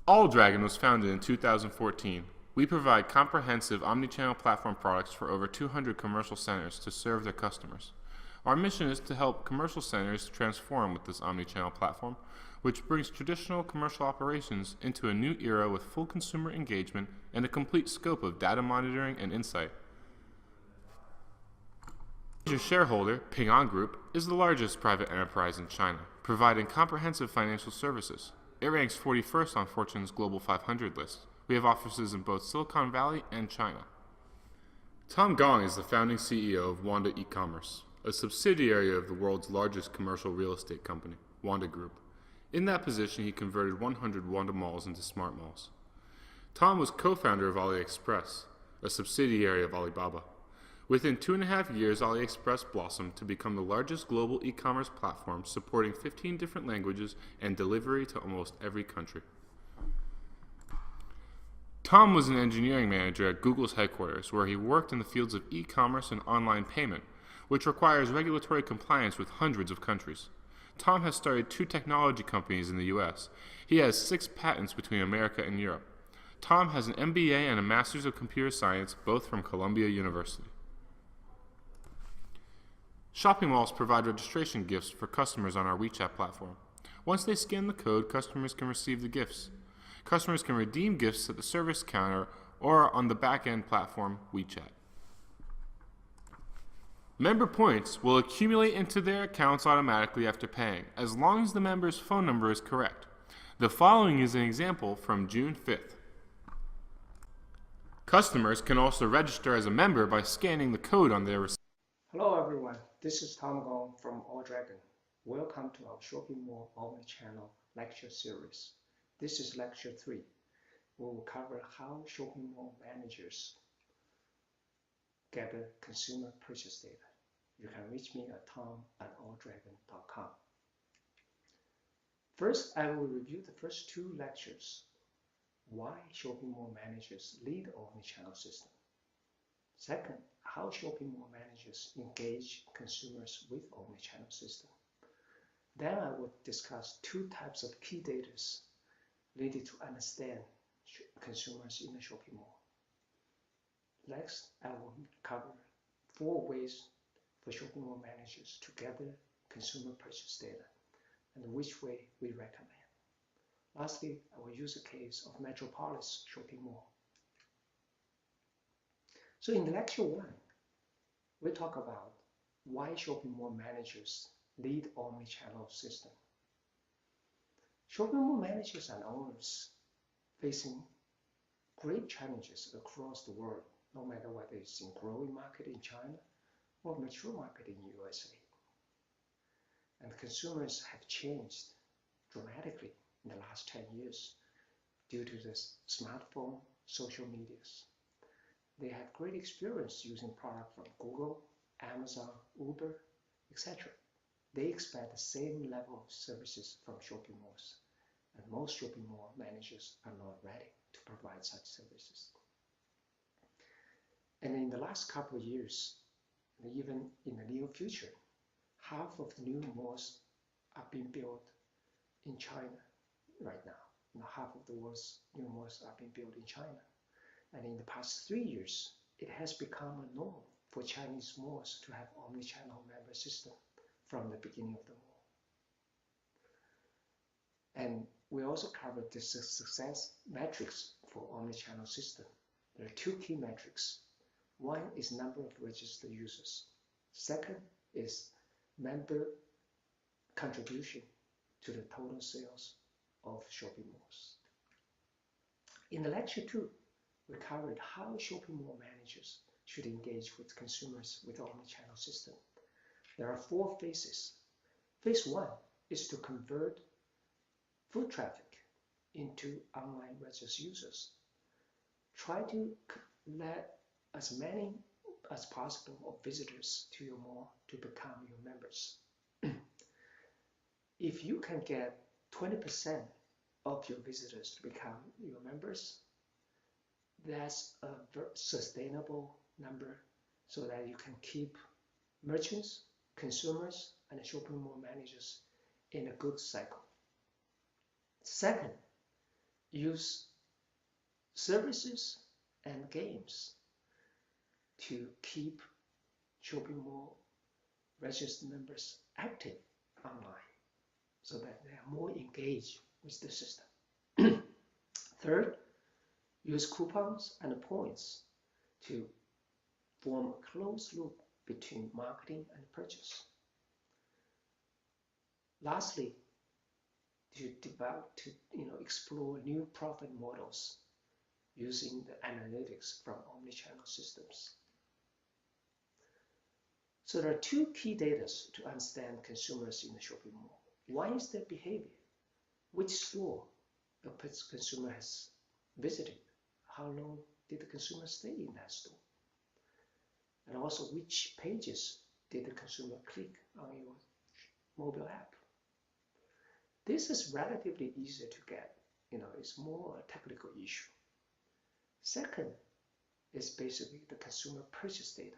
AllDragon was founded in 2014. We provide comprehensive omni-channel platform products for over 200 commercial centers to serve their customers. Our mission is to help commercial centers transform with this omni-channel platform, which brings traditional commercial operations into a new era with full consumer engagement and a complete scope of data monitoring and insight. Major shareholder, Ping An Group, is the largest private enterprise in China, providing comprehensive financial services. It ranks 41st on Fortune's Global 500 list. We have offices in both Silicon Valley and China. Tom Gong is the founding CEO of Wanda E-Commerce, a subsidiary of the world's largest commercial real estate company, Wanda Group. In that position, he converted 100 Wanda malls into smart malls. Tom was co-founder of AliExpress, a subsidiary of Alibaba. Within 2.5 years, AliExpress blossomed to become the largest global e-commerce platform, supporting 15 different languages and delivery to almost every country. Tom was an engineering manager at Google's headquarters, where he worked in the fields of e-commerce and online payment, which requires regulatory compliance with hundreds of countries. Tom has started 2 technology companies in the US. He has 6 patents between America and Europe. Tom has an MBA and a Master's of Computer Science, both from Columbia University. Shopping malls provide registration gifts for customers on our WeChat platform. Once they scan the code, customers can receive the gifts. Customers can redeem gifts at the service counter or on the back-end platform, WeChat. Member points will accumulate into their accounts automatically after paying, as long as the member's phone number is correct. The following is an example from June 5th. Customers can also register as a member by scanning the code on their receipt. Hello everyone, this is Tom Gong from AllDragon. Welcome to our Shopping Mall Omni-Channel lecture series. This is lecture 3. We will cover how shopping mall managers gather consumer purchase data. You can reach me at tom@alldragon.com. First, I will review the first 2 lectures. Why shopping mall managers lead omni-channel system. Second, how shopping mall managers engage consumers with omni-channel system. Then I will discuss 2 types of key data needed to understand consumers in the shopping mall. Next, I will cover 4 ways for shopping mall managers to gather consumer purchase data and which way we recommend. Lastly, I will use a case of Metropolis shopping mall. So in lecture 1, we talk about why shopping mall managers lead omni-channel system. Shopping mall managers and owners facing great challenges across the world, no matter whether it's in growing market in China or mature market in USA. And consumers have changed dramatically in the last 10 years due to the smartphone, social medias. They have great experience using products from Google, Amazon, Uber, etc. They expect the same level of services from shopping malls, and most shopping mall managers are not ready to provide such services. And in the last couple of years, and even in the near future, half of the new malls are being built in China right now. Half of the world's new malls are being built in China. And in the past 3 years, it has become a norm for Chinese malls to have omni-channel member system from the beginning of the mall. And we also covered the success metrics for omni-channel system. There are 2 key metrics. One is number of registered users. Second is member contribution to the total sales of shopping malls. In the lecture 2, we covered how shopping mall managers should engage with consumers with omni-channel system. There are 4 phases. Phase 1 is to convert foot traffic into online registered users. Try to let as many as possible of visitors to your mall to become your members. If you can get 20% of your visitors to become your members, that's a sustainable number so that you can keep merchants, consumers, and shopping mall managers in a good cycle. Second, use services and games to keep shopping mall registered members active online so that they are more engaged with the system. Third, use coupons and points to form a closed loop between marketing and purchase. Lastly, to explore new profit models using the analytics from omni-channel systems. So there are two key data to understand consumers in the shopping mall. One is their behavior, which store the consumer has visited, how long did the consumer stay in that store, and also which pages did the consumer click on your mobile app. This is relatively easier to get, it's more a technical issue. Second is basically the consumer purchase data.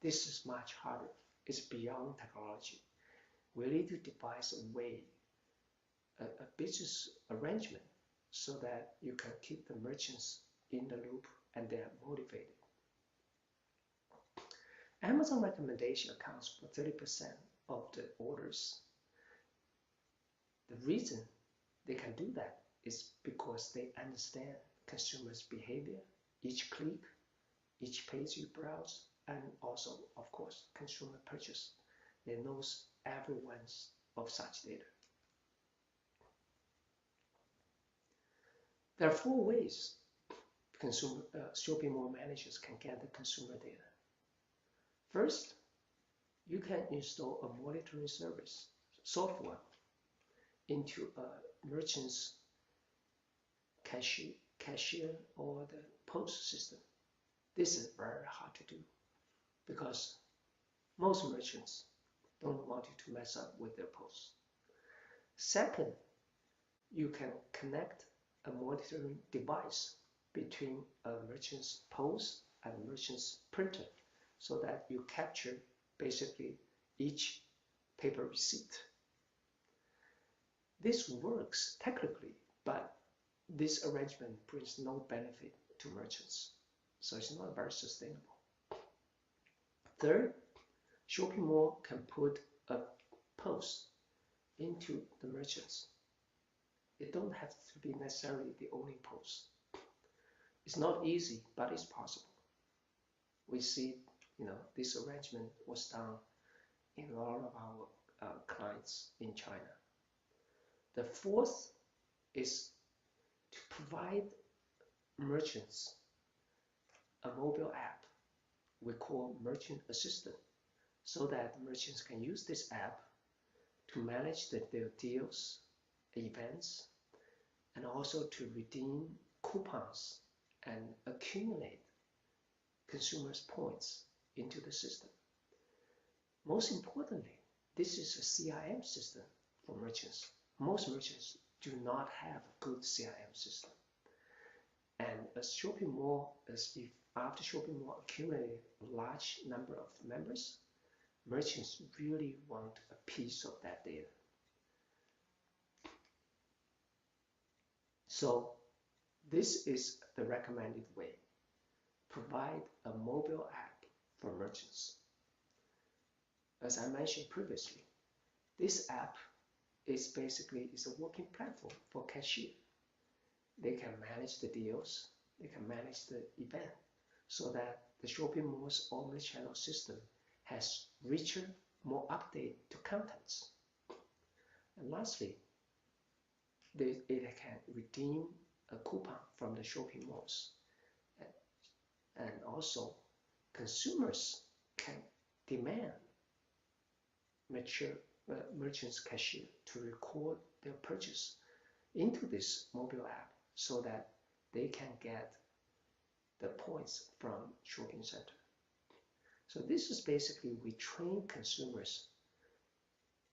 This is much harder. It's beyond technology. We need to devise a way, a business arrangement so that you can keep the merchants in the loop and they are motivated. Amazon recommendation accounts for 30% of the orders. The reason they can do that is because they understand consumers' behavior, each click, each page you browse, and also, of course, consumer purchase. They know everyone's of such data. There are 4 ways shopping mall managers can get the consumer data. First, you can install a monitoring service software into a merchant's cashier or the post system. This is very hard to do because most merchants don't want you to mess up with their posts. Second, you can connect a monitoring device between a merchant's post and a merchant's printer so that you capture basically each paper receipt. This works technically, but this arrangement brings no benefit to merchants, so it's not very sustainable. Third, shopping mall can put a post into the merchants. It don't have to be necessarily the only post. It's not easy, but it's possible. We see, this arrangement was done in a lot of our clients in China. The fourth is to provide merchants a mobile app we call Merchant Assistant, so that merchants can use this app to manage their deals, events, and also to redeem coupons and accumulate consumers' points into the system. Most importantly, this is a CRM system for merchants. Most merchants do not have a good CRM system. And as shopping mall, after shopping mall accumulate a large number of members, merchants really want a piece of that data. So this is the recommended way. Provide a mobile app for merchants. As I mentioned previously, this app is a working platform for cashier. They can manage the deals, they can manage the event, so that the shopping mall's omni-channel system has richer, more updated contents. And lastly, it can redeem a coupon from the shopping malls. And also, consumers can demand merchants' cashier to record their purchase into this mobile app so that they can get the points from shopping center. So this is basically, we train consumers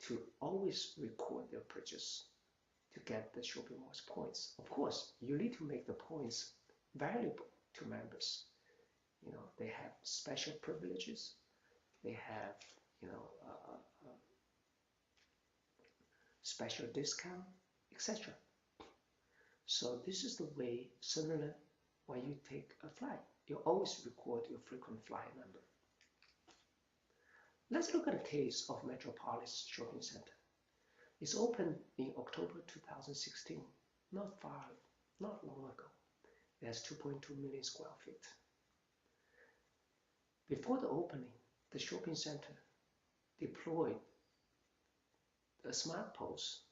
to always record their purchase to get the shopping mall's points. Of course, you need to make the points valuable to members. They have special privileges, they have special discount, etc. So this is the way, similar when you take a flight, you always record your frequent flyer number. Let's look at a case of Metropolis Shopping Center. It's opened in October 2016, not long ago. It has 2.2 million square feet. Before the opening, the shopping center deployed a smart POS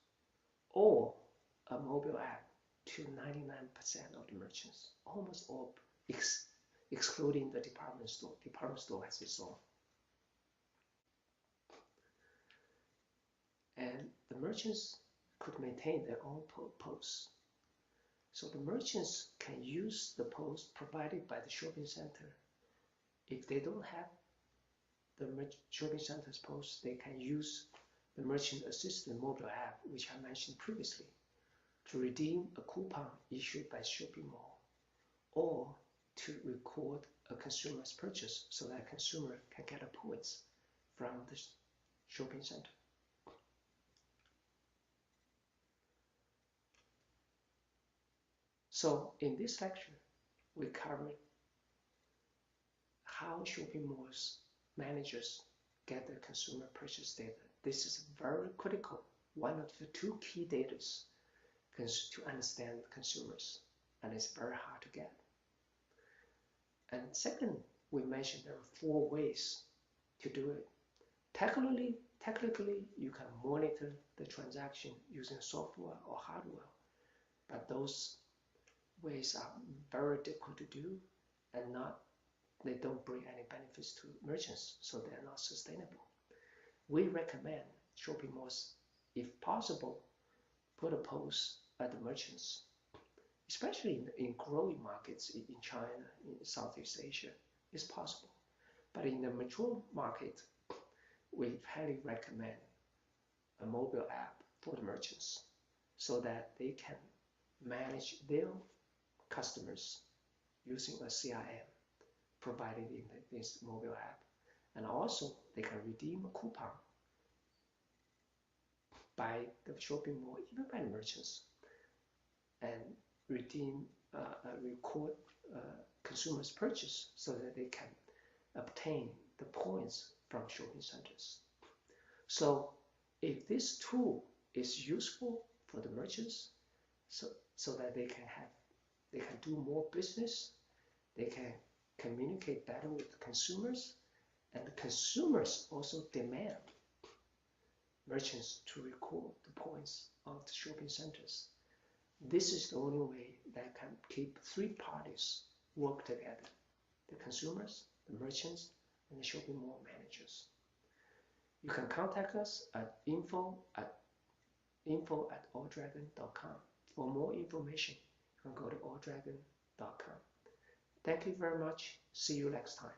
or a mobile app to 99% of the merchants, almost all, excluding the department store. Department store has its own. And the merchants could maintain their own POS. So the merchants can use the POS provided by the shopping center. If they don't have the shopping center's POS, they can use the merchant assistant mobile app, which I mentioned previously, to redeem a coupon issued by shopping mall, or to record a consumer's purchase so that a consumer can get a points from the shopping center. So in this lecture, we covered how shopping malls managers get their consumer purchase data. This is very critical, one of the two key data to understand consumers, and it's very hard to get. And second, we mentioned there are 4 ways to do it. Technically, you can monitor the transaction using software or hardware, but those ways are very difficult to do and they don't bring any benefits to merchants, so they're not sustainable. We recommend shopping malls, if possible, put a POS at the merchants, especially in growing markets in China, in Southeast Asia, it's possible. But in the mature market, we highly recommend a mobile app for the merchants so that they can manage their customers using a CRM provided in this mobile app. And also they can redeem a coupon by the shopping mall, even by the merchants, and record consumers' purchase so that they can obtain the points from shopping centers. So if this tool is useful for the merchants, so that they can do more business, they can communicate better with the consumers, and the consumers also demand merchants to record the points of the shopping centers. This is the only way that can keep 3 parties work together: the consumers, the merchants, and the shopping mall managers. You can contact us at info@alldragon.com. For more information, you can go to alldragon.com. Thank you very much. See you next time.